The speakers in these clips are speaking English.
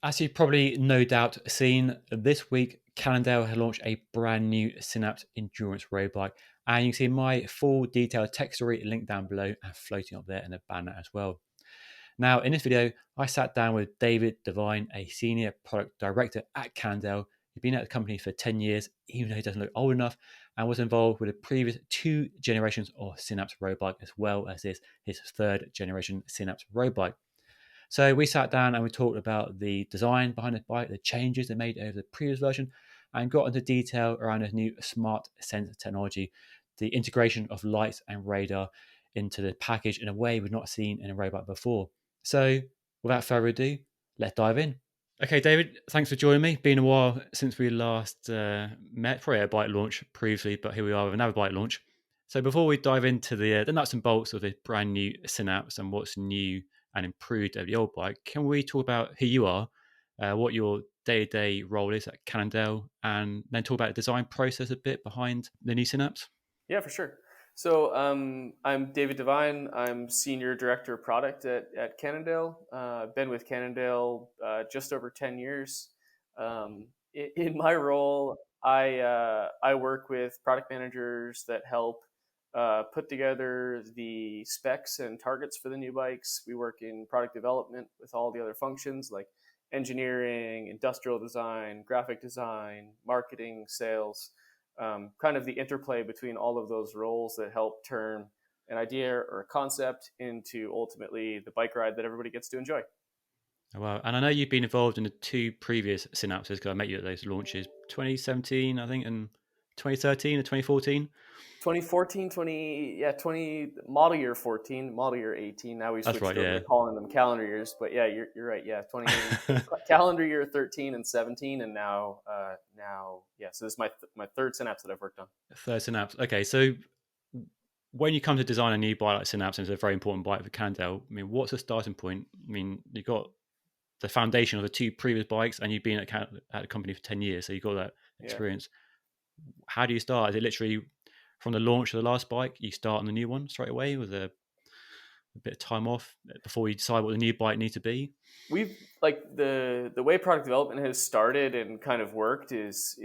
As you've probably no doubt seen, this week Cannondale had launched a brand new Synapse endurance road bike, and you can see my full detailed tech story linked down below and floating up there in the banner as well. Now, in this video, I sat down with David Devine, a senior product director at Cannondale. He's been at the company for 10 years, even though he doesn't look old enough, and was involved with the previous two generations of Synapse road bike, as well as his third generation Synapse road bike. So we sat down and we talked about the design behind the bike, the changes they made over the previous version, and got into detail around the new SmartSense technology, the integration of lights and radar into the package in a way we've not seen in a road bike before. So without further ado, let's dive in. Okay, David, thanks for joining me. Been a while since we last met, probably at a bike launch previously, but here we are with another bike launch. So before we dive into the nuts and bolts of the brand new Synapse and what's new and improved over the old bike, can we talk about who you are, what your day-to-day role is at Cannondale, and then talk about the design process a bit behind the new Synapse? Yeah, for sure. So I'm David Devine. I'm Senior Director of Product at Cannondale. I've been with Cannondale just over 10 years. In my role, I work with product managers that help put together the specs and targets for the new bikes. We work in product development with all the other functions like engineering, industrial design, graphic design, marketing, sales, kind of the interplay between all of those roles that help turn an idea or a concept into ultimately the bike ride that everybody gets to enjoy. Wow. And I know you've been involved in the two previous Synapses because I met you at those launches, 2017, I think, and 2013 or 2014. 2014, 20 model year 14, model year 18. Now we That's switched right, over yeah. to calling them calendar years, but yeah, you're right. Yeah, 20 calendar year 13 and 17, and now yeah. So this is my third Synapse that I've worked on. Third Synapse. Okay, so when you come to design a new bike like Synapse, and it's a very important bike for Cannondale, I mean, what's the starting point? I mean, you've got the foundation of the two previous bikes, and you've been at the company for 10 years, so you've got that Yeah. experience. How do you start? Is it literally from the launch of the last bike, you start on the new one straight away with a bit of time off before you decide what the new bike needs to be? We've like the way product development has started and kind of worked is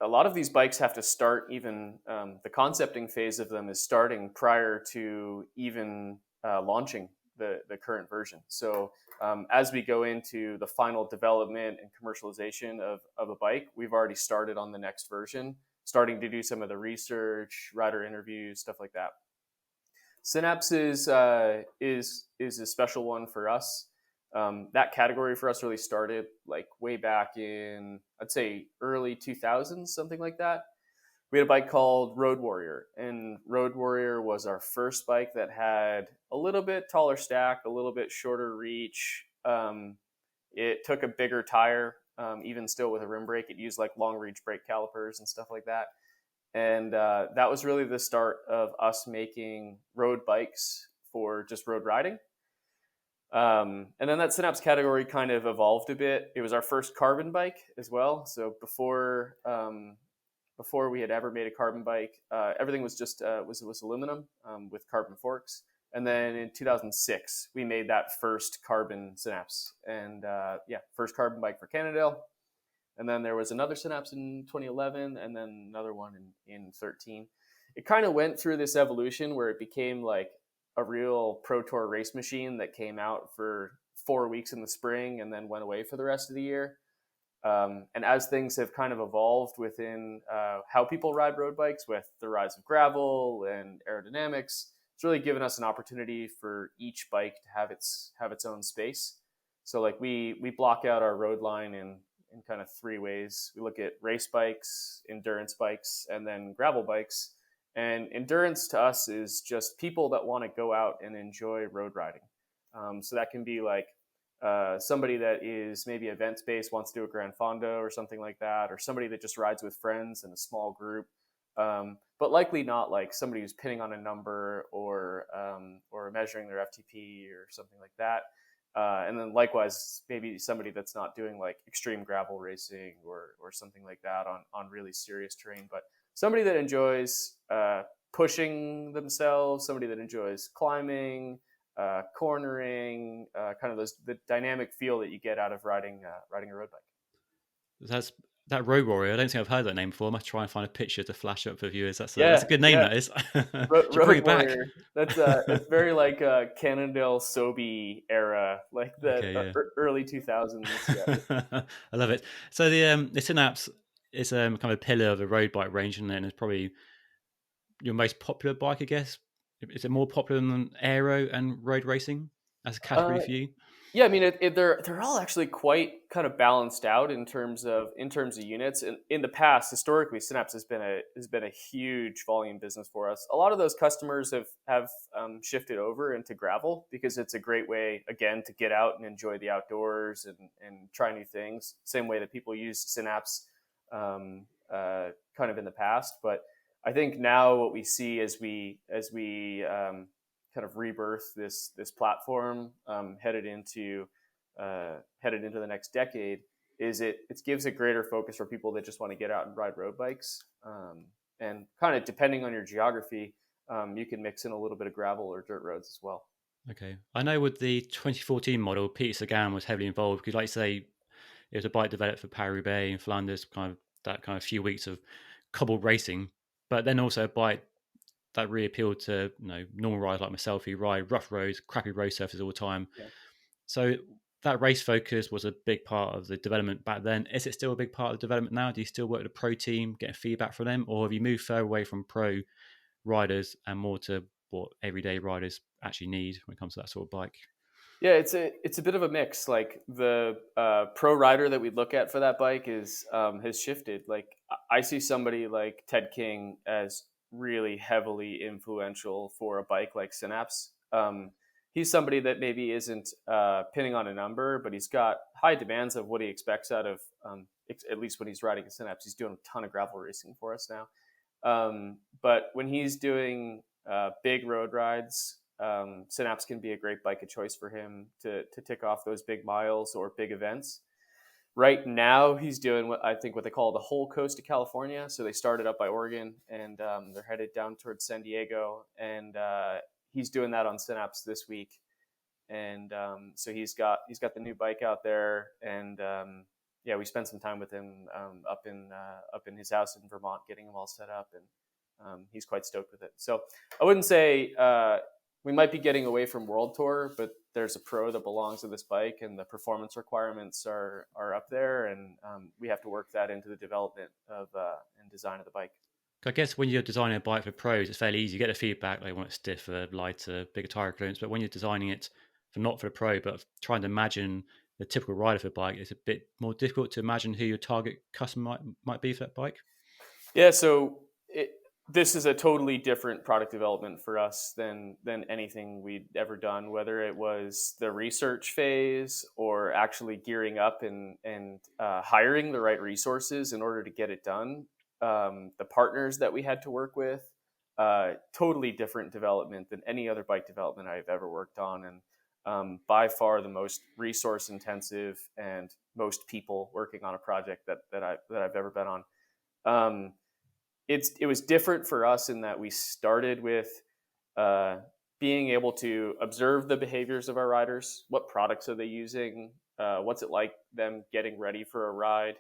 a lot of these bikes have to start even the concepting phase of them is starting prior to even launching the current version. So as we go into the final development and commercialization of a bike, we've already started on the next version, starting to do some of the research, rider interviews, stuff like that. Synapse is a special one for us. That category for us really started like way back in, I'd say, early 2000s, something like that. We had a bike called Road Warrior, and Road Warrior was our first bike that had a little bit taller stack, a little bit shorter reach. It took a bigger tire, even still with a rim brake. It used like long reach brake calipers and stuff like that. And that was really the start of us making road bikes for just road riding. And then that Synapse category kind of evolved a bit. It was our first carbon bike as well. So before we had ever made a carbon bike, everything was just was aluminum with carbon forks. And then in 2006, we made that first carbon Synapse, and yeah, first carbon bike for Cannondale. And then there was another Synapse in 2011, and then another one in 13. It kind of went through this evolution where it became like a real Pro Tour race machine that came out for 4 weeks in the spring and then went away for the rest of the year. And as things have kind of evolved within how people ride road bikes with the rise of gravel and aerodynamics, it's really given us an opportunity for each bike to have its own space. So like we block out our road line in kind of three ways. We look at race bikes, endurance bikes, and then gravel bikes. And endurance to us is just people that want to go out and enjoy road riding. So that can be like somebody that is maybe event based, wants to do a Gran Fondo or something like that, or somebody that just rides with friends in a small group. But likely not like somebody who's pinning on a number or measuring their FTP or something like that. And then likewise, maybe somebody that's not doing like extreme gravel racing or something like that on really serious terrain, but somebody that enjoys pushing themselves, somebody that enjoys climbing, cornering, kind of the dynamic feel that you get out of riding a road bike. That's that Road Warrior. I don't think I've heard that name before. I must try and find a picture to flash up for viewers. That's Yeah, a good name. yeah. That is. Should bring Road it back. Warrior. That's it's very like Cannondale Sobe era, like the Okay, yeah. early 2000s. Yeah. I love it. So the Synapse is kind of a pillar of the road bike range, and it's probably your most popular bike, I guess. Is it more popular than aero and road racing as a Uh, category for you? Yeah, I mean, they're all actually quite kind of balanced out in terms of units. In the past, historically, Synapse has been a huge volume business for us. A lot of those customers have shifted over into gravel because it's a great way, again, to get out and enjoy the outdoors and try new things. Same way that people used Synapse kind of in the past, but I think now what we see as we kind of rebirth this platform headed into the next decade is it gives a greater focus for people that just want to get out and ride road bikes, and kind of depending on your geography, you can mix in a little bit of gravel or dirt roads as well. Okay, I know with the 2014 model, Peter Sagan was heavily involved because, like you say, it was a bike developed for Paris-Roubaix and Flanders, kind of that kind of few weeks of cobbled racing, but then also a bike that really appealed to normal riders like myself who ride rough roads, crappy road surfaces all the time. Yeah. So that race focus was a big part of the development back then. Is it still a big part of the development now? Do you still work with a pro team, getting feedback from them, or have you moved further away from pro riders and more to what everyday riders actually need when it comes to that sort of bike? Yeah, it's a bit of a mix. Like the pro rider that we look at for that bike is has shifted. Like I see somebody like Ted King as really heavily influential for a bike like Synapse. He's somebody that maybe isn't pinning on a number, but he's got high demands of what he expects out of at least when he's riding a Synapse. He's doing a ton of gravel racing for us now. But when he's doing big road rides, Synapse can be a great bike of choice for him to tick off those big miles or big events. Right now, he's doing what they call the whole coast of California. So they started up by Oregon and they're headed down towards San Diego, and he's doing that on Synapse this week. And so he's got the new bike out there, and yeah, we spent some time with him up in his house in Vermont, getting him all set up, and he's quite stoked with it. So I wouldn't say we might be getting away from World Tour, but there's a pro that belongs to this bike, and the performance requirements are up there, and we have to work that into the development of and design of the bike. I guess when you're designing a bike for pros, it's fairly easy. You get the feedback they want it stiffer, lighter, bigger tire clearance. But when you're designing it for not for the pro, but trying to imagine the typical rider for a bike, it's a bit more difficult to imagine who your target customer might be for that bike. Yeah, so this is a totally different product development for us than anything we'd ever done, whether it was the research phase or actually gearing up and hiring the right resources in order to get it done. The partners that we had to work with, totally different development than any other bike development I've ever worked on, and by far the most resource intensive and most people working on a project that I've ever been on. It was different for us in that we started with being able to observe the behaviors of our riders. What products are they using? What's it like them getting ready for a ride?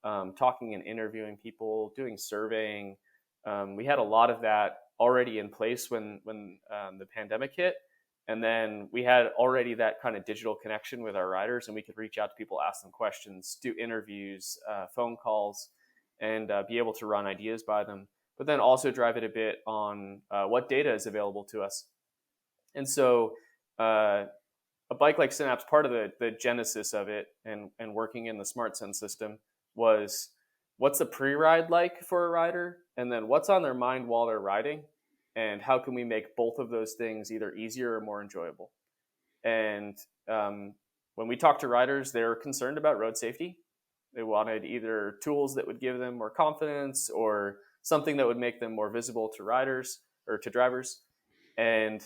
Talking and interviewing people, doing surveying. We had a lot of that already in place when the pandemic hit. And then we had already that kind of digital connection with our riders, and we could reach out to people, ask them questions, do interviews, phone calls, and be able to run ideas by them, but then also drive it a bit on what data is available to us. And so a bike like Synapse, part of the genesis of it and working in the SmartSense system was what's the pre-ride like for a rider, and then what's on their mind while they're riding, and how can we make both of those things either easier or more enjoyable. And when we talk to riders, they're concerned about road safety. They wanted either tools that would give them more confidence or something that would make them more visible to riders or to drivers. And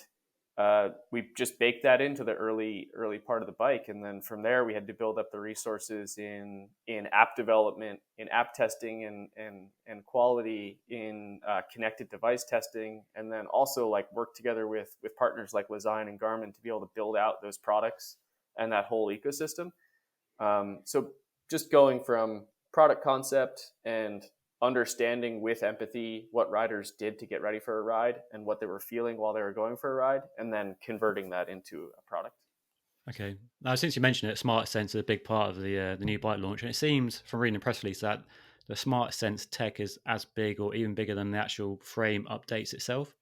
we just baked that into the early part of the bike, and then from there we had to build up the resources in app development, in app testing, and quality, in connected device testing, and then also like work together with partners like Lizine and Garmin to be able to build out those products and that whole ecosystem. So just going from product concept and understanding with empathy what riders did to get ready for a ride and what they were feeling while they were going for a ride, and then converting that into a product. Okay. Now, since you mentioned it, SmartSense is a big part of the new bike launch, and it seems from reading the press release that the SmartSense tech is as big or even bigger than the actual frame updates itself.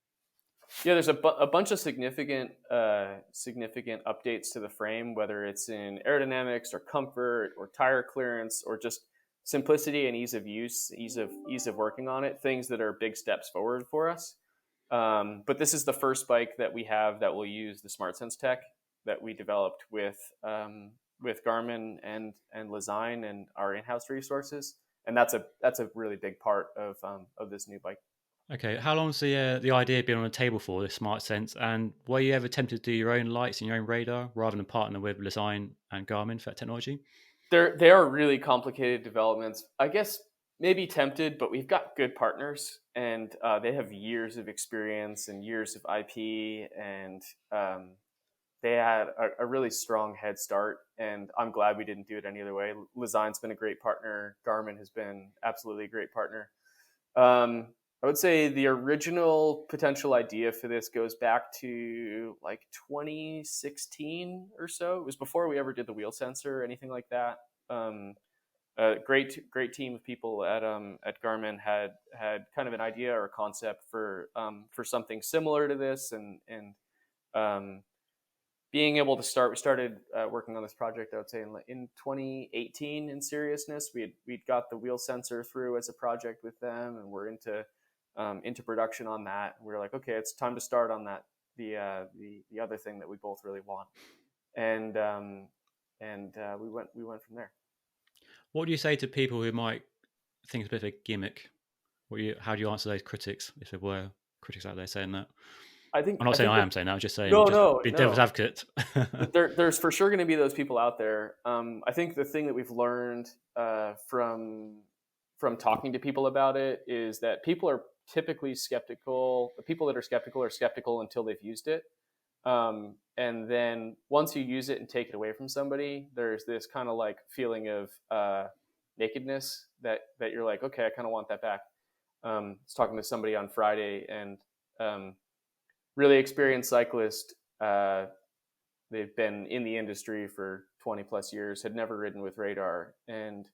Yeah, there's a bunch of significant updates to the frame, whether it's in aerodynamics or comfort or tire clearance or just simplicity and ease of use, ease of working on it. Things that are big steps forward for us. But this is the first bike that we have that will use the SmartSense tech that we developed with Garmin and Lizine and our in-house resources, and that's a really big part of this new bike. Okay, how long's the idea been on the table for this SmartSense, and were you ever tempted to do your own lights and your own radar rather than partner with Lizine and Garmin for that technology? They are really complicated developments. I guess maybe tempted, but we've got good partners, and they have years of experience and years of IP, and they had a really strong head start. And I'm glad we didn't do it any other way. Lizine's been a great partner. Garmin has been absolutely a great partner. I would say the original potential idea for this goes back to like 2016 or so. It was before we ever did the wheel sensor or anything like that. A great team of people at Garmin had kind of an idea or a concept for something similar to this, and being able to start. We started working on this project, I would say, in 2018. In seriousness, we'd got the wheel sensor through as a project with them, and we're into production on that. We were like, okay, it's time to start on that, the other thing that we both really want, and we went from there. What do you say to people who might think it's a bit of a gimmick? How do you answer those critics if there were critics out there saying that? I'm not saying I am saying that. I'm just saying, just be devil's advocate. There's for sure going to be those people out there. I think the thing that we've learned from talking to people about it is that people are typically skeptical. The people that are skeptical until they've used it. And then once you use it and take it away from somebody, there's this kind of like feeling of nakedness that you're like, okay, I kind of want that back. I was talking to somebody on Friday, and really experienced cyclist. They've been in the industry for 20 plus years, had never ridden with radar, and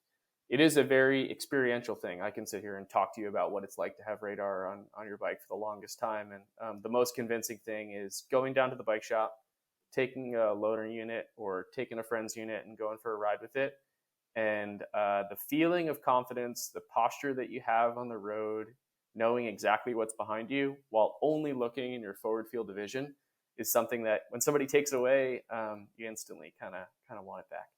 it is a very experiential thing. I can sit here and talk to you about what it's like to have radar on your bike for the longest time. And the most convincing thing is going down to the bike shop, taking a loaner unit or taking a friend's unit and going for a ride with it. And the feeling of confidence, the posture that you have on the road, knowing exactly what's behind you while only looking in your forward field of vision is something that when somebody takes it away, you instantly kind of want it back.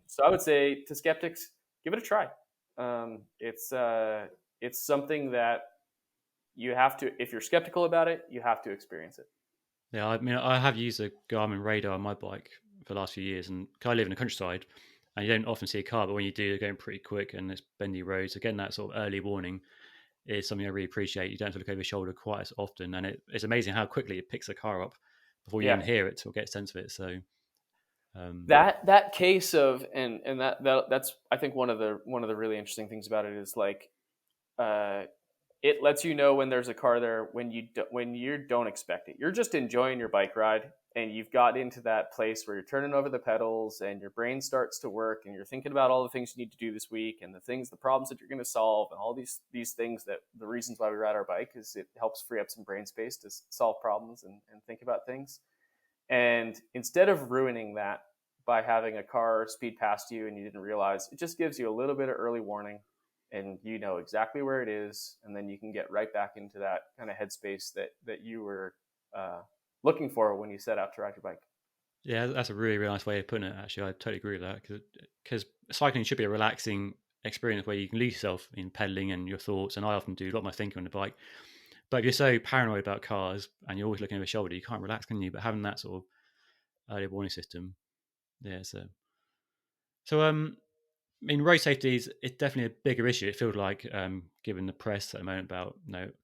So I would say to skeptics, give it a try. It's something that you have to, if you're skeptical about it, you have to experience it. Yeah, I mean, I have used a Garmin radar on my bike for the last few years, and I live in the countryside, and you don't often see a car, but when you do, they're going pretty quick, and it's bendy roads. Again, that sort of early warning is something I really appreciate. You don't have to look over your shoulder quite as often, and it's amazing how quickly it picks the car up before you even hear it or get a sense of it. So that case of and that's I think one of the really interesting things about it is like it lets you know when there's a car there when you don't expect it. You're just enjoying your bike ride, and you've got into that place where you're turning over the pedals and your brain starts to work, and you're thinking about all the things you need to do this week and the problems that you're going to solve, and all these things that the reasons why we ride our bike is it helps free up some brain space to solve problems and think about things. And instead of ruining that by having a car speed past you and you didn't realize, it just gives you a little bit of early warning, and you know exactly where it is, and then you can get right back into that kind of headspace that you were looking for when you set out to ride your bike. Yeah, that's a really, really nice way of putting it, actually. I totally agree with that, because cycling should be a relaxing experience where you can lose yourself in pedaling and your thoughts, and I often do a lot of my thinking on the bike. But if you're so paranoid about cars and you're always looking over your shoulder, you can't relax, can you? But having that sort of early warning system, yeah. I mean, road safety is it's definitely a bigger issue. It feels like, given the press at the moment about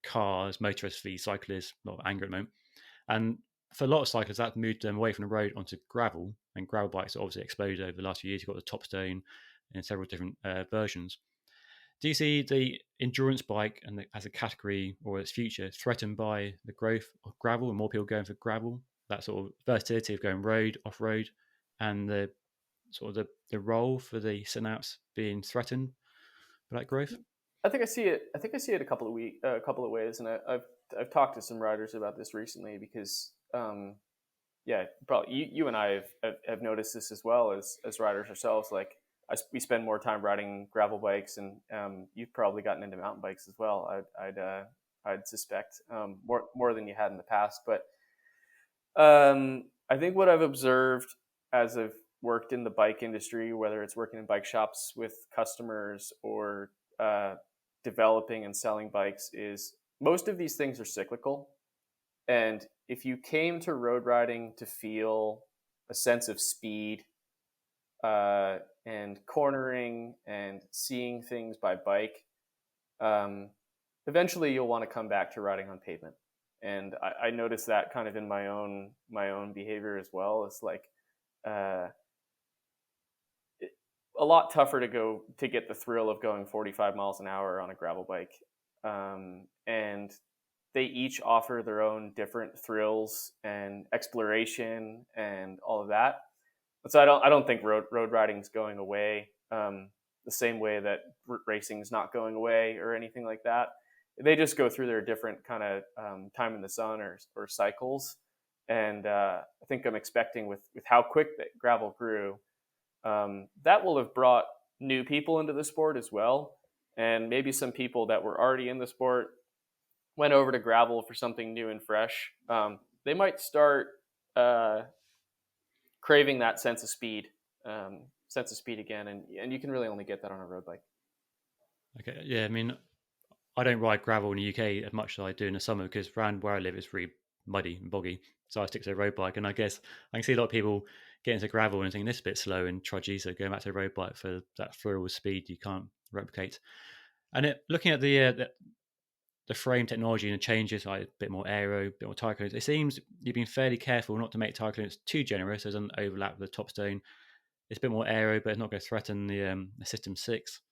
cars, motorists v cyclists, a lot of anger at the moment, and for a lot of cyclists, that moved them away from the road onto gravel, and gravel bikes are obviously exploded over the last few years. You've got the top stone in several different versions. Do you see the endurance bike and as a category or its future threatened by the growth of gravel and more people going for gravel? That sort of versatility of going road, off road, and the sort of the role for the synapse being threatened by that growth? I think I see it. I think I see it a couple of ways, and I've talked to some riders about this recently because yeah, probably you and I have noticed this as well as riders ourselves. Like we spend more time riding gravel bikes, and you've probably gotten into mountain bikes as well. I'd suspect more than you had in the past. But I think what I've observed as I've worked in the bike industry, whether it's working in bike shops with customers or developing and selling bikes, is most of these things are cyclical. And if you came to road riding to feel a sense of speed and cornering and seeing things by bike, eventually you'll want to come back to riding on pavement. And I noticed that kind of in my own behavior as well. It's like a lot tougher to get the thrill of going 45 miles an hour on a gravel bike, and they each offer their own different thrills and exploration and all of that. So I don't think road riding is going away the same way that racing is not going away or anything like that. They just go through their different kind of time in the sun or cycles. And I think I'm expecting with how quick that gravel grew, that will have brought new people into the sport as well. And maybe some people that were already in the sport went over to gravel for something new and fresh. They might start craving that sense of speed again. And you can really only get that on a road bike. Okay, yeah. I mean, I don't ride gravel in the UK as much as I do in the summer because around where I live it's really muddy and boggy. So I stick to a road bike, and I guess I can see a lot of people get into gravel and thinking this is a bit slow and trudgy, so going back to a road bike for that thrill with speed you can't replicate. And looking at the frame technology and the changes, like a bit more aero, a bit more tire cones, it seems you've been fairly careful not to make tire cones too generous, so it doesn't overlap with the top stone. It's a bit more aero, but it's not going to threaten the System 6.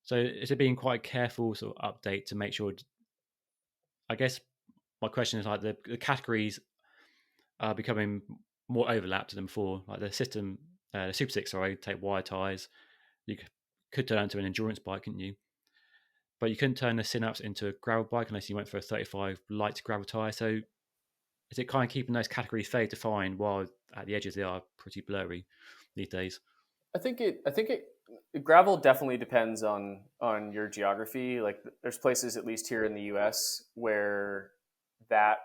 So it's been quite careful sort of update to make sure. I guess my question is like the categories are becoming more overlapped than before. Like the Super 6, sorry, take wide tyres. You could turn it into an endurance bike, couldn't you? But you couldn't turn the Synapse into a gravel bike unless you went for a 35 light gravel tyre. So is it kind of keeping those categories fairly defined while at the edges they are pretty blurry these days? I think gravel definitely depends on your geography. Like there's places, at least here in the US, where that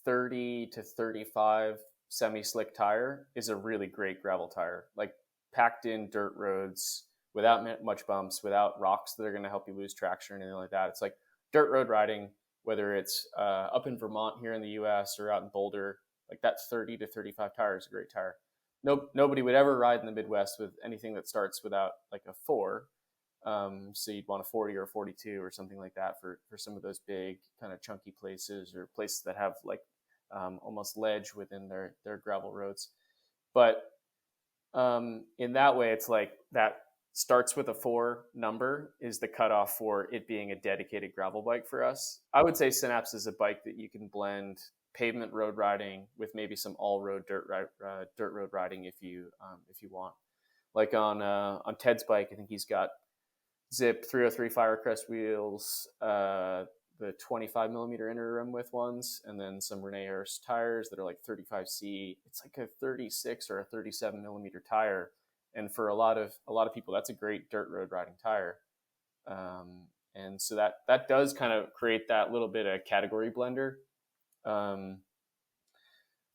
30 to 35 semi-slick tire is a really great gravel tire, like packed in dirt roads without much bumps, without rocks that are going to help you lose traction or anything like that. It's like dirt road riding, whether it's up in Vermont here in the US or out in Boulder, like that 30 to 35 tire is a great tire. Nobody would ever ride in the Midwest with anything that starts without like a 4. So you'd want a 40 or a 42 or something like that for some of those big kind of chunky places or places that have like almost ledge within their gravel roads. But in that way, it's like that starts with a 4 number is the cutoff for it being a dedicated gravel bike for us. I would say Synapse is a bike that you can blend pavement road riding with maybe some all-road dirt road riding if you want. Like on Ted's bike, I think he's got Zip 303 Firecrest wheels, the 25 millimeter inner rim width ones, and then some Rene Hurst tires that are like 35C. It's like a 36 or a 37 millimeter tire, and for a lot of people, that's a great dirt road riding tire. And so that does kind of create that little bit of category blender.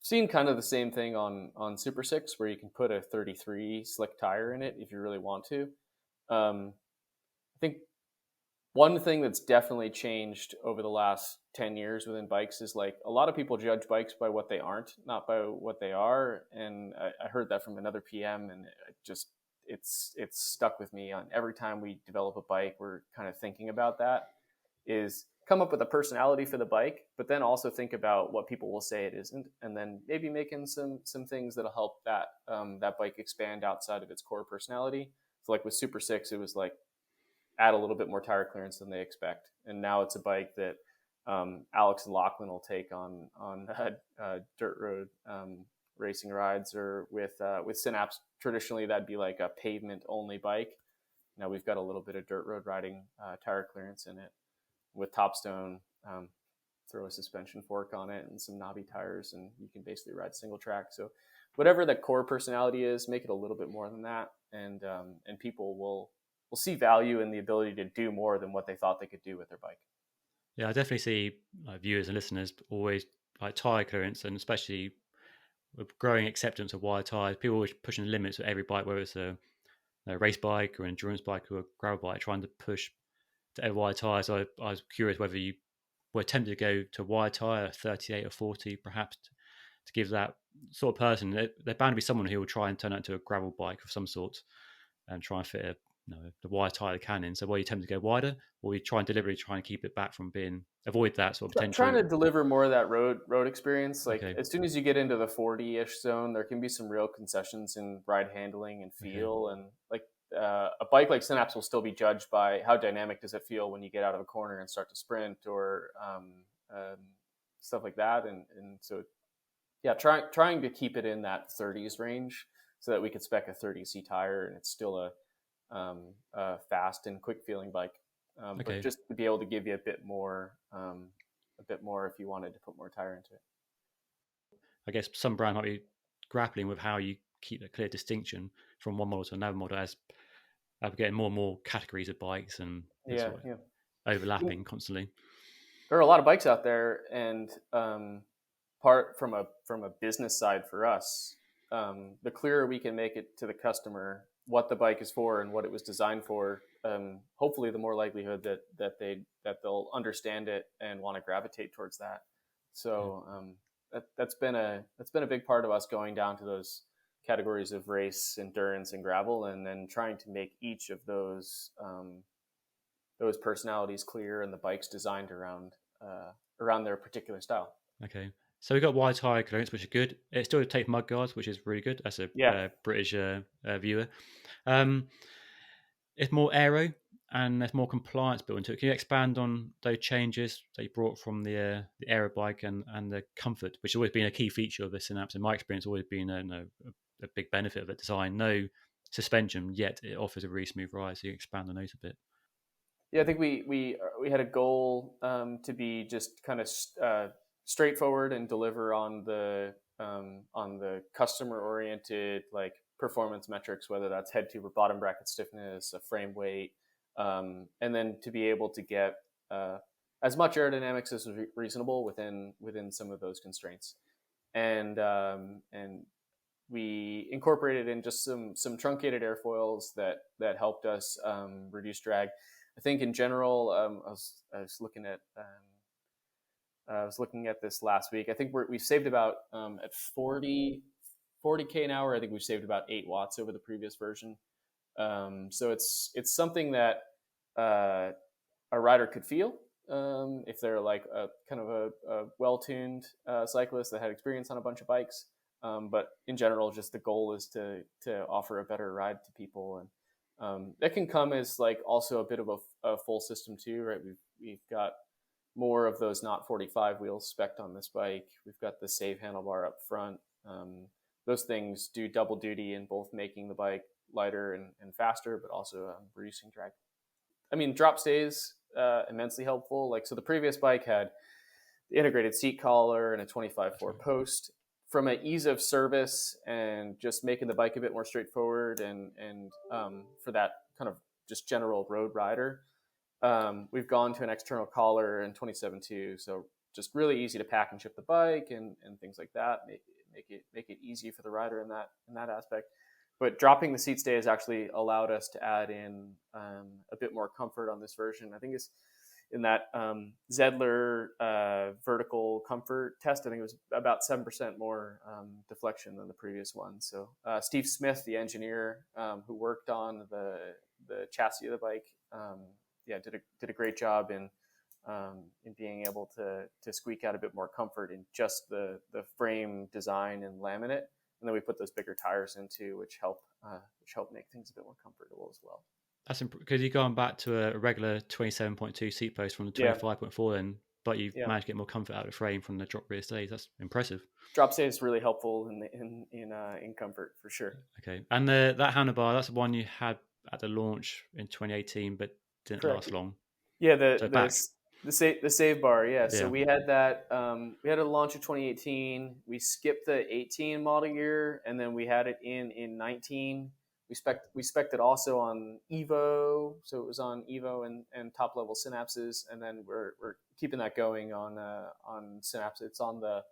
Seen kind of the same thing on Super 6, where you can put a 33 slick tire in it if you really want to. I think One thing that's definitely changed over the last 10 years within bikes is like a lot of people judge bikes by what they aren't, not by what they are. And I heard that from another PM, and it's stuck with me. On every time we develop a bike, we're kind of thinking about that, is come up with a personality for the bike, but then also think about what people will say it isn't, and then maybe making some things that'll help that bike expand outside of its core personality. So like with Super 6, it was like add a little bit more tire clearance than they expect, and now it's a bike that Alex and Lachlan will take on dirt road racing rides, or with Synapse. Traditionally, that'd be like a pavement only bike. Now we've got a little bit of dirt road riding tire clearance in it. With Topstone, throw a suspension fork on it and some knobby tires, and you can basically ride single track. So whatever the core personality is, make it a little bit more than that, and people will see value in the ability to do more than what they thought they could do with their bike. Yeah, I definitely see viewers and listeners always like tire clearance, and especially with growing acceptance of wide tires, people always pushing the limits with every bike, whether it's a race bike or endurance bike or a gravel bike, trying to push to wide tires. So I was curious whether you were tempted to go to wide tire, 38 or 40, perhaps, to give that sort of person. They're bound to be someone who will try and turn that into a gravel bike of some sort and try and fit the wide tire they can in. So, were you tempted to go wider, or you try and deliberately try and keep it back from being avoid that sort of potential? Trying to deliver more of that road experience. Like Okay. as soon as you get into the 40-ish zone, there can be some real concessions in ride handling and feel, and like a bike like Synapse will still be judged by how dynamic does it feel when you get out of a corner and start to sprint, or stuff like that. And so, yeah, trying to keep it in that 30s range so that we could spec a 30C tire and it's still a fast and quick feeling bike. But just to be able to give you a bit more if you wanted to put more tire into it. I guess some brand might be grappling with how you keep a clear distinction from one model to another model, as we're getting more and more categories of bikes and overlapping constantly. There are a lot of bikes out there, and part from a business side for us, the clearer we can make it to the customer what the bike is for and what it was designed for, hopefully the more likelihood that they'll understand it and want to gravitate towards that. So that's been a big part of us going down to those categories of race, endurance, and gravel, and then trying to make each of those personalities clear and the bikes designed around their particular style. Okay. So we've got wide tire clearance, which is good. It still takes mud guards, which is really good. That's a British viewer. It's more aero and there's more compliance built into it. Can you expand on those changes that you brought from the aero bike and the comfort, which has always been a key feature of the Synapse? In my experience, always been a big benefit of the design. No suspension, yet it offers a really smooth ride. So you expand on those a bit. Yeah, I think we had a goal to be just kind of straightforward and deliver on the customer oriented like performance metrics, whether that's head tube or bottom bracket stiffness, a frame weight, and then to be able to get as much aerodynamics as reasonable within some of those constraints, and we incorporated in just some truncated airfoils that helped us reduce drag. I think in general, I was looking at this last week. I think we saved about at 40k an hour. I think we've saved about 8 watts over the previous version. So it's something that a rider could feel if they're like a kind of a well-tuned cyclist that had experience on a bunch of bikes. But in general, just the goal is to offer a better ride to people, and that can come as like also a bit of a full system too, right? We've got more of those not 45 wheels spec'd on this bike. We've got the save handlebar up front. Those things do double duty in both making the bike lighter and faster, but also reducing drag. I mean, drop stays immensely helpful. Like, so the previous bike had the integrated seat collar and a 25/4 post. From an ease of service and just making the bike a bit more straightforward, and for that kind of just general road rider, we've gone to an external collar in 27.2. So just really easy to pack and ship the bike and things like that. Make it easy for the rider in that aspect. But dropping the seat stay has actually allowed us to add in a bit more comfort on this version. I think it's in that Zedler vertical comfort test. I think it was about 7% more deflection than the previous one. So Steve Smith, the engineer who worked on the chassis of the bike, did a great job in being able to squeak out a bit more comfort in just the frame design and laminate. And then we put those bigger tires into, which help make things a bit more comfortable as well. That's because you've gone back to a regular 27.2 seat post from the 25.4 then, but you've managed to get more comfort out of the frame from the drop rear stays. That's impressive. Drop stay is really helpful in comfort for sure. Okay, and that handlebar, that's the one you had at the launch in 2018, but didn't last long. Yeah, the save bar. Yeah. So we had that. We had a launch in 2018. We skipped the 18 model year, and then we had it in 19. We spec'd it also on Evo, so it was on Evo and top level Synapses, and then we're keeping that going on Synapse. It's on the,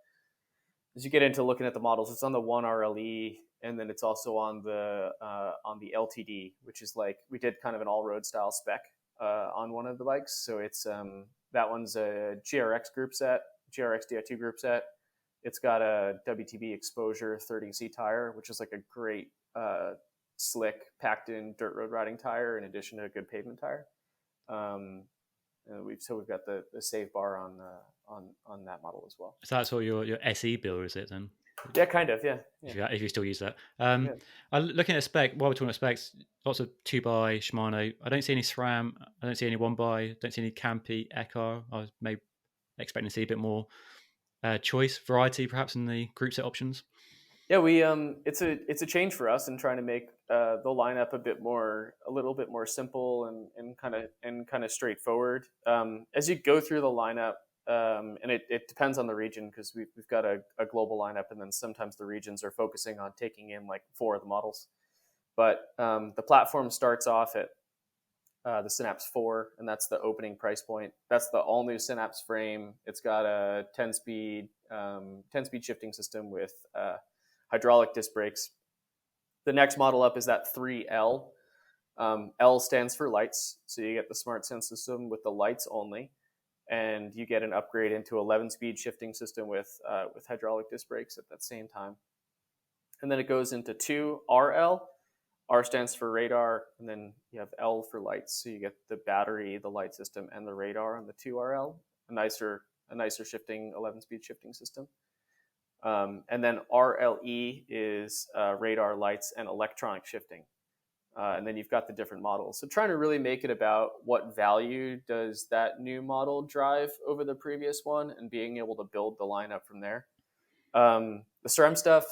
as you get into looking at the models, it's on the 1RLE, and then it's also on the LTD, which is like we did kind of an all road style spec on one of the bikes. So it's that one's a GRX group set, GRX Di2 group set. It's got a WTB Exposure 30C tire, which is like a great slick packed in dirt road riding tire in addition to a good pavement tire. And we've got the save bar on that model as well. So that's what your SE build is it then? Yeah, kind of. Yeah. If you still use that. Looking at spec, while we're talking about specs, lots of 2x Shimano. I don't see any SRAM. I don't see any 1x. Don't see any Campy, Ekar. I was maybe expecting to see a bit more choice, variety, perhaps in the group set options. Yeah, we it's a change for us in trying to make the lineup a little bit more simple and kind of straightforward. As you go through the lineup, and it depends on the region because we've got a global lineup, and then sometimes the regions are focusing on taking in like 4 of the models. But the platform starts off at the Synapse 4, and that's the opening price point. That's the all new Synapse frame. It's got a 10-speed shifting system with hydraulic disc brakes. The next model up is that 3L. L stands for lights, so you get the SmartSense system with the lights only, and you get an upgrade into 11-speed shifting system with hydraulic disc brakes at that same time. And then it goes into 2RL. R stands for radar, and then you have L for lights, so you get the battery, the light system, and the radar on the 2RL. A nicer shifting 11-speed shifting system. And then RLE is radar, lights, and electronic shifting. And then you've got the different models. So trying to really make it about what value does that new model drive over the previous one, and being able to build the lineup from there. The SRAM stuff,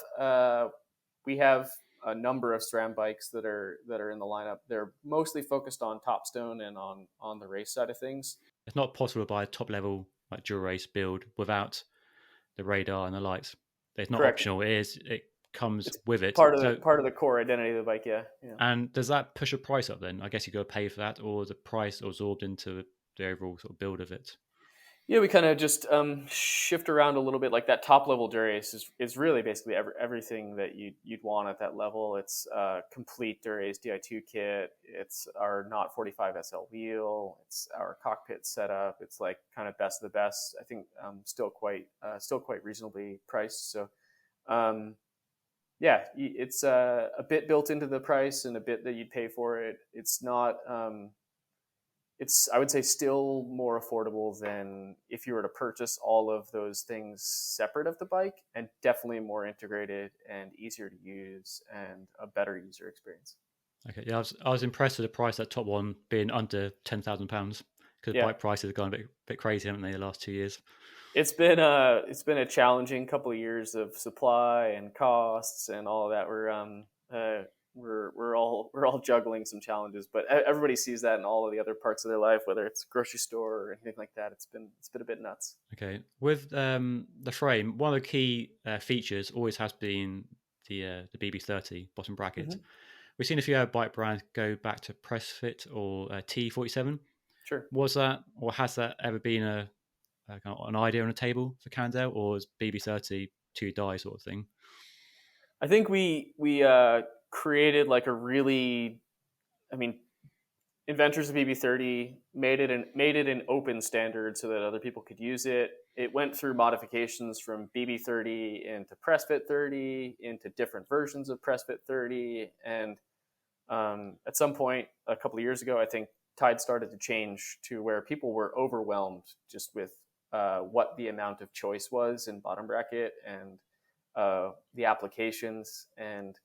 we have a number of SRAM bikes that are in the lineup. They're mostly focused on Topstone and on the race side of things. It's not possible to buy a top level like Dual Race build without the radar and the lights. It's not Correct. optional. It comes with it. Part of the core identity of the bike, yeah. And does that push a price up then? I guess you got to pay for that, or is the price absorbed into the overall sort of build of it? Yeah, we kind of just shift around a little bit. Like that top level Dura-Ace is really basically everything that you'd want at that level. It's complete Dura-Ace Di2 kit. It's our Knot 45 SL wheel. It's our cockpit setup. It's like kind of best of the best. I think still quite reasonably priced. So yeah, it's a bit built into the price and a bit that you'd pay for it. It's not. It's, I would say, still more affordable than if you were to purchase all of those things separate of the bike, and definitely more integrated and easier to use and a better user experience. Okay, yeah, I was impressed with the price of that top one being under £10,000 because bike prices have gone a bit crazy, haven't they, the last 2 years? It's been a challenging couple of years of supply and costs and all of that. We're all juggling some challenges, but everybody sees that in all of the other parts of their life, whether it's a grocery store or anything like that. It's been a bit nuts. Okay, with the frame, one of the key features always has been the BB30 bottom bracket. Mm-hmm. We've seen a few other bike brands go back to press fit or T47. Sure. Was that, or has that ever been an idea on a table for Cannondale, or is BB30 to die sort of thing? I think we created like a really, I mean, inventors of BB30 made it an open standard so that other people could use it. It went through modifications from BB30 into PressFit 30 into different versions of PressFit 30, and at some point a couple of years ago, I think tide started to change to where people were overwhelmed just with what the amount of choice was in bottom bracket and the applications. And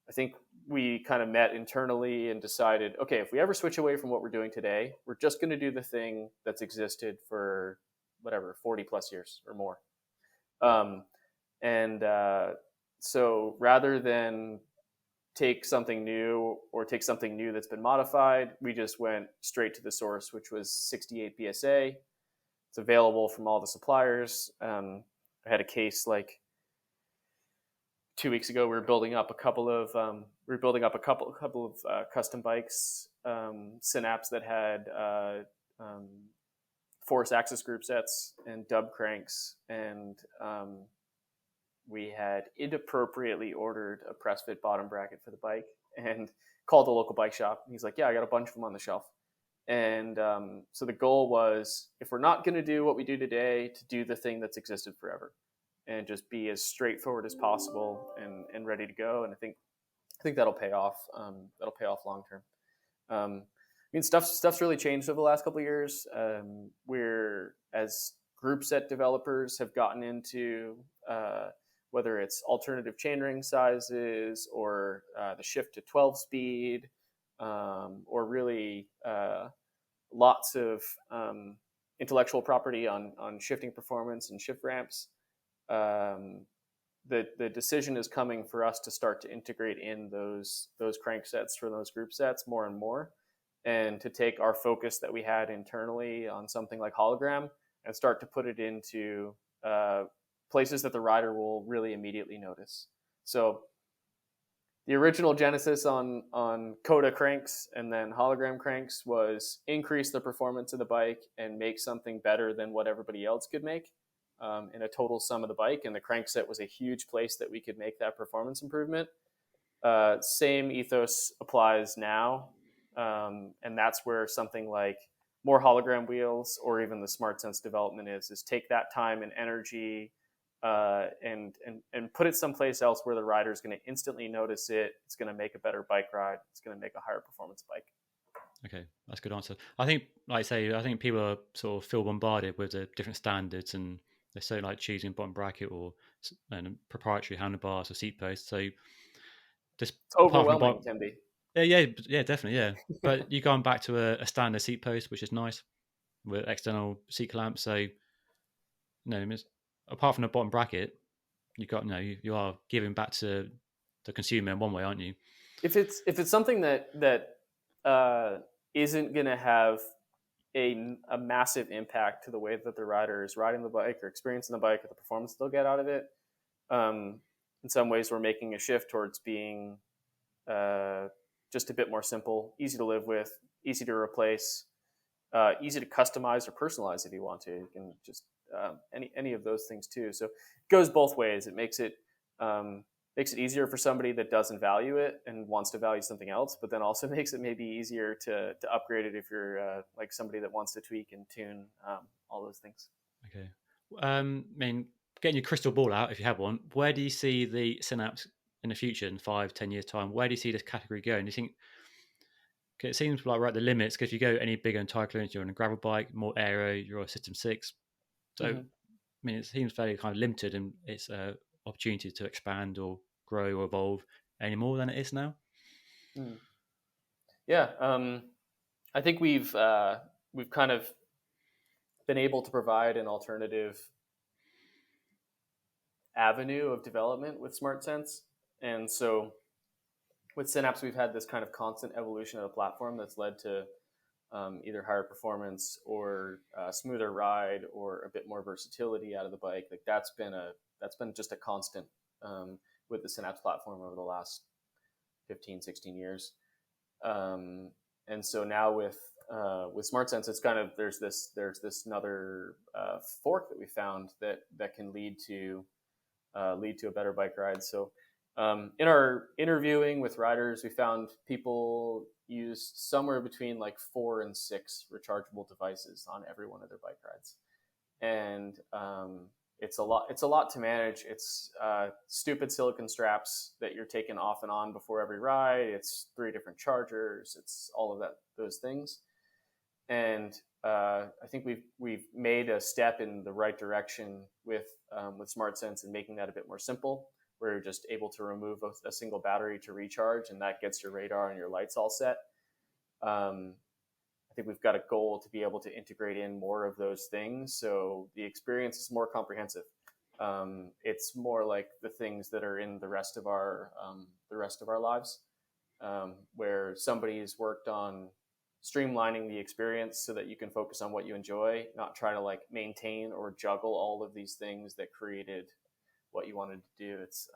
I think we kind of met internally and decided, okay, if we ever switch away from what we're doing today, we're just going to do the thing that's existed for whatever 40 plus years or more. And so rather than take something new or take something new that's been modified, we just went straight to the source, which was 68 BSA. It's available from all the suppliers. I had a case like 2 weeks ago. We were building up a couple of custom bikes, Synapse that had force axis group sets and dub cranks, and we had inappropriately ordered a press fit bottom bracket for the bike and called the local bike shop. He's like, yeah, I got a bunch of them on the shelf. And so the goal was, if we're not going to do what we do today, to do the thing that's existed forever and just be as straightforward as possible and ready to go. And I think that'll pay off. That'll pay off long term. I mean, stuff's really changed over the last couple of years. We're, as group set developers, have gotten into whether it's alternative chainring sizes or the shift to 12 speed, or really lots of intellectual property on shifting performance and shift ramps. The decision is coming for us to start to integrate in those crank sets for those group sets more and more, and to take our focus that we had internally on something like hologram and start to put it into places that the rider will really immediately notice. So the original genesis on Coda cranks and then hologram cranks was increase the performance of the bike and make something better than what everybody else could make in a total sum of the bike. And the crank set was a huge place that we could make that performance improvement. Same ethos applies now. And that's where something like more hologram wheels or even the SmartSense development is take that time and energy and put it someplace else where the rider is going to instantly notice it. It's going to make a better bike ride. It's going to make a higher performance bike. Okay, that's a good answer. I think, like I say, I think people are sort of feel bombarded with the different standards, and they're so like choosing bottom bracket or proprietary handlebars or seat posts. So just it's overwhelming, can be. Yeah, definitely, yeah. But you're going back to a standard seat post, which is nice, with external seat clamps. So, apart from the bottom bracket, you are giving back to the consumer in one way, aren't you? If it's something that isn't going to have a massive impact to the way that the rider is riding the bike or experiencing the bike or the performance they'll get out of it, in some ways we're making a shift towards being just a bit more simple, easy to live with, easy to replace, easy to customize or personalize if you want to. You can just any of those things too. So it goes both ways. It makes it easier for somebody that doesn't value it and wants to value something else, but then also makes it maybe easier to upgrade it if you're like somebody that wants to tweak and tune all those things. Okay. I mean, getting your crystal ball out, if you have one, where do you see the Synapse in the future, in 5-10 years' time? Where do you see this category going? Do you think, it seems like we're at the limits, because if you go any bigger in cycling, you're on a gravel bike, more aero, you're on a System 6. So, I mean, it seems fairly kind of limited in its opportunity to expand or grow or evolve any more than it is now. Yeah, I think we've kind of been able to provide an alternative avenue of development with SmartSense, and so with Synapse, we've had this kind of constant evolution of the platform that's led to either higher performance or smoother ride or a bit more versatility out of the bike. Like that's been just a constant with the Synapse platform over the last 15, 16 years. And so now with SmartSense, it's kind of there's this another fork that we found that can lead to a better bike ride. So In our interviewing with riders, we found people used somewhere between like 4 and 6 rechargeable devices on every one of their bike rides, and it's a lot. It's a lot to manage. It's stupid silicon straps that you're taking off and on before every ride. It's 3 different chargers. It's all of those things, and I think we've made a step in the right direction with SmartSense and making that a bit more simple, where you're just able to remove a single battery to recharge, and that gets your radar and your lights all set. I think we've got a goal to be able to integrate in more of those things, so the experience is more comprehensive. It's more like the things that are in the rest of our lives, where somebody's worked on streamlining the experience so that you can focus on what you enjoy, not try to like maintain or juggle all of these things that created what you wanted to do. It's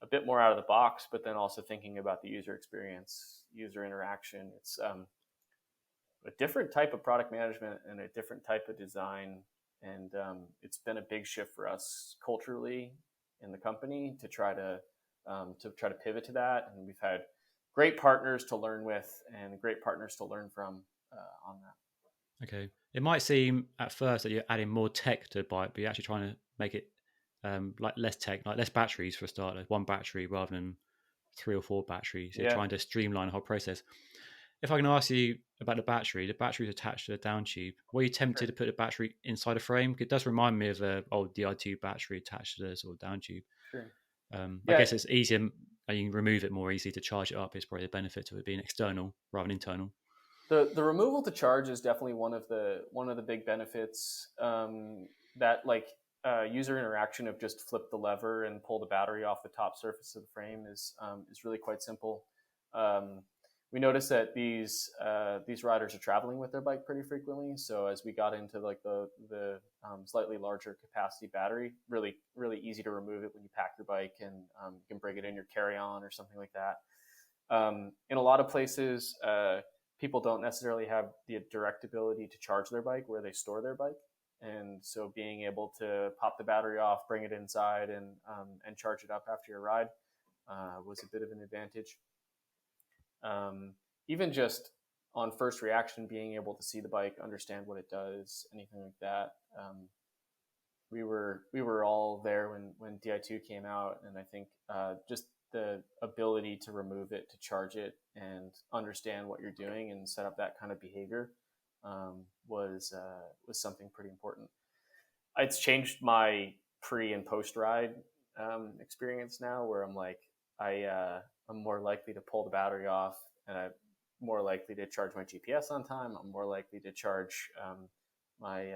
a bit more out of the box, but then also thinking about the user experience, user interaction. It's a different type of product management and a different type of design. And it's been a big shift for us culturally in the company to try to pivot to that. And we've had great partners to learn with and great partners to learn from on that. Okay. It might seem at first that you're adding more tech to a bike, but you're actually trying to make it like less tech, like less batteries for a start, like 1 battery rather than 3 or 4 batteries. You're Yeah, trying to streamline the whole process. If I can ask you about the battery is attached to the down tube. Were you tempted sure. to put the battery inside a frame? It does remind me of an old Di2 battery attached to the sort of down tube. Sure. I Yeah, guess it's easier, and you can remove it more easily to charge it up. Is probably the benefit of it being external rather than internal. the removal to charge is definitely one of the big benefits. That like user interaction of just flip the lever and pull the battery off the top surface of the frame is really quite simple. Um, we noticed that these riders are traveling with their bike pretty frequently. So as we got into like the slightly larger capacity battery, really easy to remove it when you pack your bike, and you can bring it in your carry on or something like that. In a lot of places, people don't necessarily have the direct ability to charge their bike where they store their bike, and so being able to pop the battery off, bring it inside, and charge it up after your ride was a bit of an advantage. Even just on first reaction, being able to see the bike, understand what it does, anything like that. We were all there when Di2 came out, and I think just the ability to remove it, to charge it, and understand what you're doing and set up that kind of behavior was something pretty important. It's changed my pre and post ride experience now, where I'm like I'm more likely to pull the battery off, and I'm more likely to charge my GPS on time. I'm more likely to charge my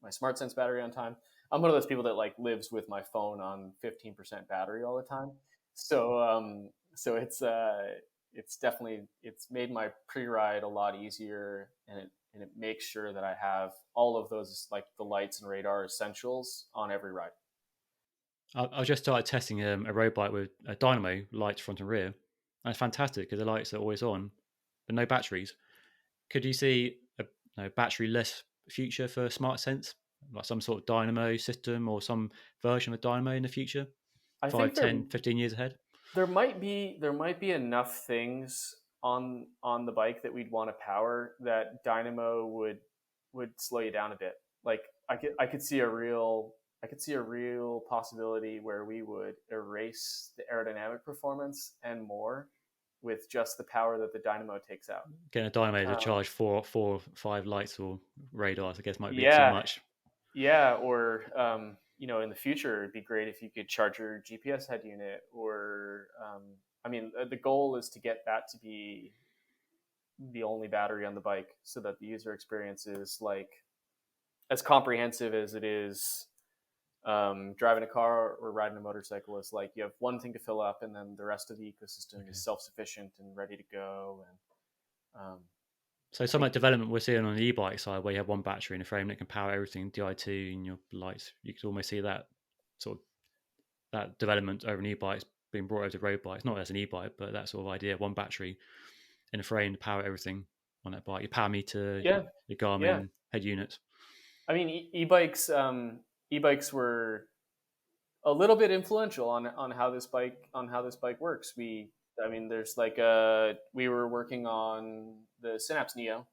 SmartSense battery on time. I'm one of those people that like lives with my phone on 15% battery all the time. So it's definitely it's made my pre-ride a lot easier, and it makes sure that I have all of those like the lights and radar essentials on every ride. I just started testing a road bike with a dynamo lights front and rear. And it's fantastic because the lights are always on, but no batteries. Could you see a batteryless future for SmartSense, like some sort of dynamo system or some version of a dynamo in the future, I 5, think 10, 15 years ahead? there might be enough things on the bike that we'd want to power that dynamo would slow you down a bit. Like I could see a real possibility where we would erase the aerodynamic performance and more with just the power that the dynamo takes out. Getting a dynamo to Um, charge four or 5 lights or radars, I guess, might be too yeah, much. yeah, or in the future, it'd be great if you could charge your GPS head unit, or I mean, the goal is to get that to be the only battery on the bike, so that the user experience is like as comprehensive as it is driving a car or riding a motorcycle. Is like you have one thing to fill up, and then the rest of the ecosystem Okay. is self-sufficient and ready to go. And So I some think, of the development we're seeing on the e-bike side, where you have 1 battery in a frame that can power everything, Di2 and your lights, you could almost see that sort of that development over an e-bike being brought over to road bikes, not as an e-bike, but that sort of idea, 1 battery in a frame to power everything on that bike. Your power meter, yeah, your yeah. Garmin head units. I mean, e-bikes. E-bikes were a little bit influential on how this bike works. There's like we were working on the Synapse Neo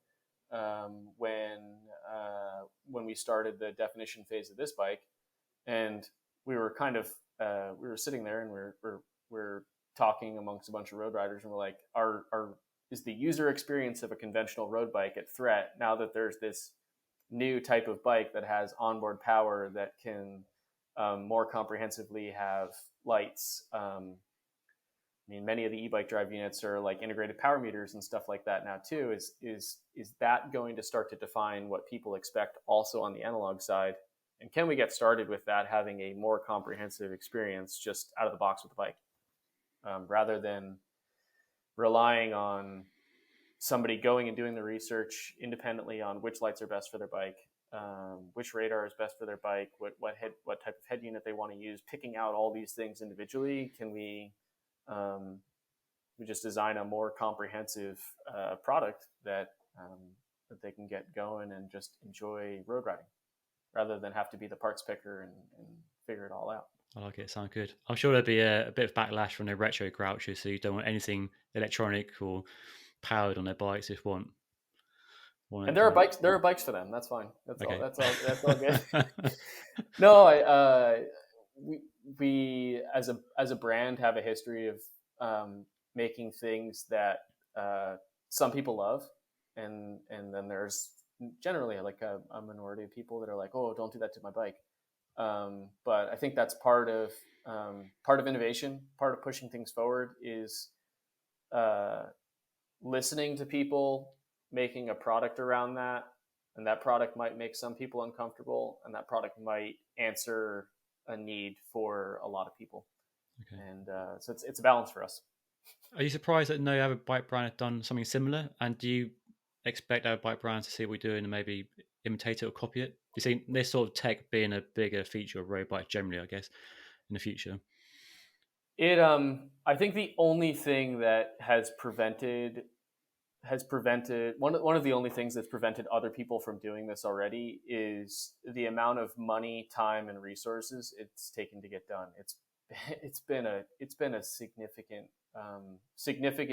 when we started the definition phase of this bike, and we were kind of we were sitting there and we're talking amongst a bunch of road riders, and we're like, our is the user experience of a conventional road bike at threat now that there's this new type of bike that has onboard power that can more comprehensively have lights. Many of the e-bike drive units are like integrated power meters and stuff like that now too. Is that going to start to define what people expect also on the analog side? And can we get started with that, having a more comprehensive experience just out of the box with the bike, rather than relying on somebody going and doing the research independently on which lights are best for their bike, which radar is best for their bike, what type of head unit they want to use, picking out all these things individually. Can we just design a more comprehensive product that they can get going and just enjoy road riding, rather than have to be the parts picker and figure it all out. I like it. Sounds good. I'm sure there'll be a bit of backlash from the retro grouchers who don't want anything electronic or powered on their bikes. If want and there are bikes for them. That's fine. That's okay. all. That's all good. No, we as a brand have a history of making things that some people love, and then there's generally like a minority of people that are like, oh, don't do that to my bike. But I think that's part of innovation. Part of pushing things forward is listening to people, making a product around that, and that product might make some people uncomfortable, and that product might answer a need for a lot of people. Okay. And so it's a balance for us. Are you surprised that no other bike brand have done something similar? And do you expect our bike brands to see what we're doing and maybe imitate it or copy it? Do you see this sort of tech being a bigger feature of road bikes generally, I guess, in the future? I think the only thing that has prevented one of the only things that's prevented other people from doing this already is the amount of money, time, and resources it's taken to get done. It's been a significant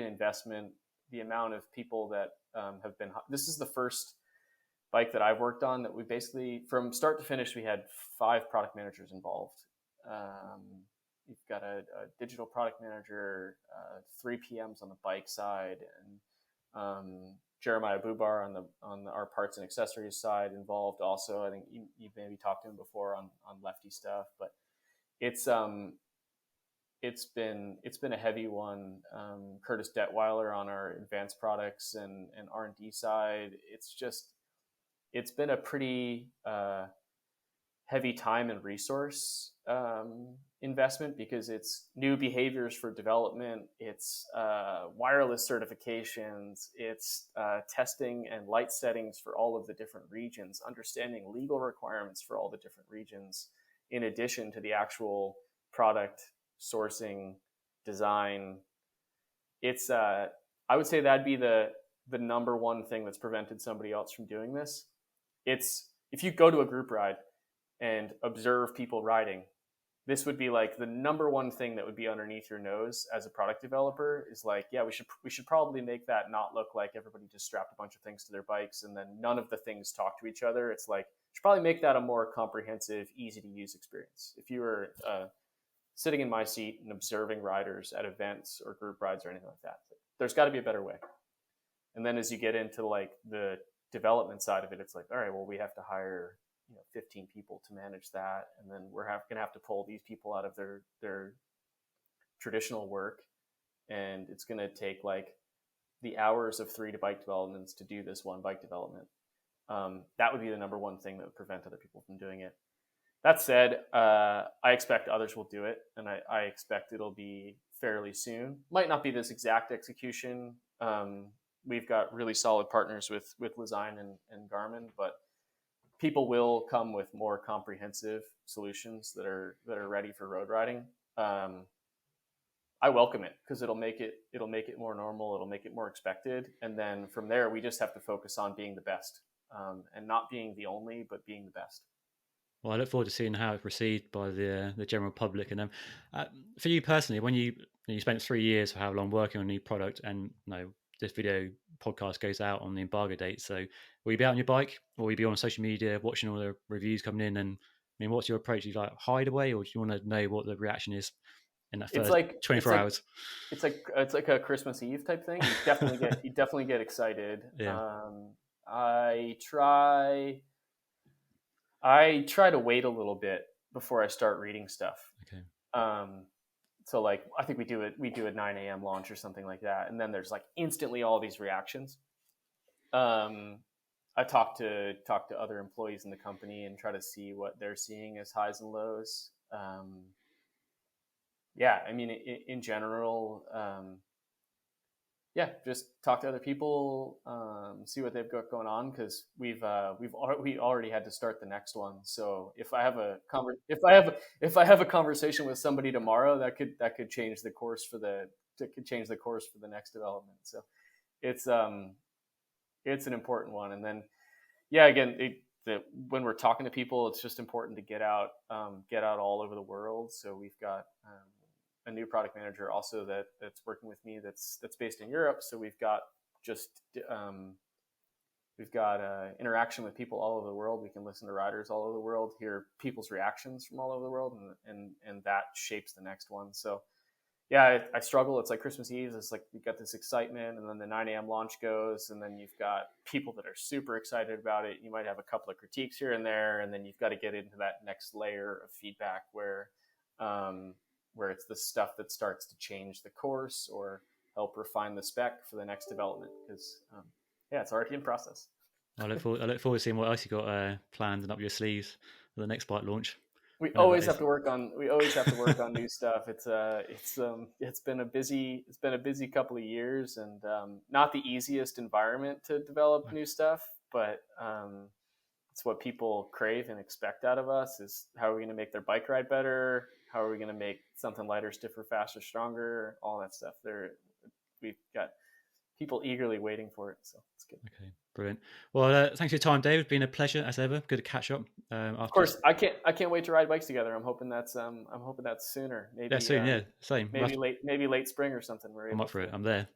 investment. The amount of people that have been. This is the first bike that I've worked on that we basically, from start to finish, we had 5 product managers involved. You've got a digital product manager, 3 PMs on the bike side, and Jeremiah Bubar on our parts and accessories side involved also. I think you maybe talked to him before on lefty stuff, but it's been a heavy one. Curtis Detweiler on our advanced products and R&D side. It's been a pretty heavy time and resource investment, because it's new behaviors for development, it's wireless certifications, it's testing and light settings for all of the different regions, understanding legal requirements for all the different regions, in addition to the actual product sourcing, design. It's I would say that'd be the number one thing that's prevented somebody else from doing this. It's if you go to a group ride and observe people riding, this would be like the number one thing that would be underneath your nose as a product developer, is like, yeah, we should probably make that not look like everybody just strapped a bunch of things to their bikes and then none of the things talk to each other. It's like, you should probably make that a more comprehensive, easy to use experience. If you were sitting in my seat and observing riders at events or group rides or anything like that, there's got to be a better way. And then as you get into like the development side of it, it's like, all right, well, we have to hire 15 people to manage that, and then we're going to have to pull these people out of their traditional work, and it's going to take like the hours of 3 bike developments to do this one bike development. That would be the number one thing that would prevent other people from doing it. That said, I expect others will do it, and I expect it'll be fairly soon. Might not be this exact execution. We've got really solid partners with Lezyne and Garmin, but people will come with more comprehensive solutions that are ready for road riding. I welcome it, because it'll make it more normal. It'll make it more expected, and then from there, we just have to focus on being the best, and not being the only, but being the best. Well, I look forward to seeing how it's received by the general public. And for you personally, when you spent 3 years for how long working on a new product, and this video podcast goes out on the embargo date, so will you be out on your bike, or will you be on social media watching all the reviews coming in? And I mean, what's your approach? Do you like hide away, or do you want to know what the reaction is in that It's first like it's 24 like hours? it's like a Christmas Eve type thing. You definitely get excited. Yeah. I try to wait a little bit before I start reading stuff. Okay. So like I think we do a 9 a.m. launch or something like that, and then there's like instantly all these reactions. I talk to other employees in the company and try to see what they're seeing as highs and lows. Yeah, I mean, in general, yeah, just talk to other people, see what they've got going on, because we already had to start the next one. So if I have a conversation with somebody tomorrow, that could change the course for the next development. So it's it's an important one. And then yeah, again, when we're talking to people, it's just important to get out all over the world. So we've got a new product manager also that's working with me that's based in Europe. So we've got just interaction with people all over the world. We can listen to riders all over the world, hear people's reactions from all over the world, and that shapes the next one. So yeah, I struggle. It's like Christmas Eve. It's like you've got this excitement, and then the 9 a.m. launch goes, and then you've got people that are super excited about it. You might have a couple of critiques here and there, and then you've got to get into that next layer of feedback where it's the stuff that starts to change the course or help refine the spec for the next development. Because yeah, it's already in process. I look forward to seeing what else you got planned and up your sleeves for the next bike launch. We always have to work on new stuff. It's been a busy couple of years, and not the easiest environment to develop new stuff, but it's what people crave and expect out of us. Is how are we going to make their bike ride better? How are we going to make something lighter, stiffer, faster, stronger? All that stuff. We've got people eagerly waiting for it, so it's good. Okay, brilliant. Well, thanks for your time, David. Been a pleasure as ever. Good to catch up. Of course, I can't wait to ride bikes together. I'm hoping that's sooner. Maybe soon. Yeah, same. Maybe late spring or something. I'm up for it. I'm there.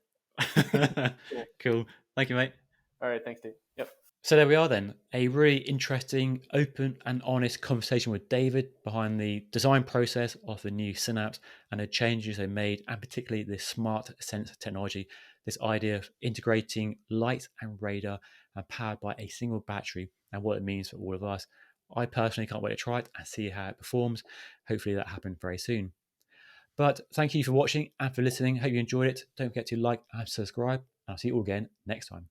Cool. Thank you, mate. All right, thanks, Dave. Yep. So there we are then. A really interesting, open and honest conversation with David behind the design process of the new Synapse and the changes they made, and particularly the SmartSense technology, this idea of integrating light and radar and powered by a single battery and what it means for all of us. I personally can't wait to try it and see how it performs. Hopefully that happens very soon. But thank you for watching and for listening. Hope you enjoyed it. Don't forget to like and subscribe. I'll see you all again next time.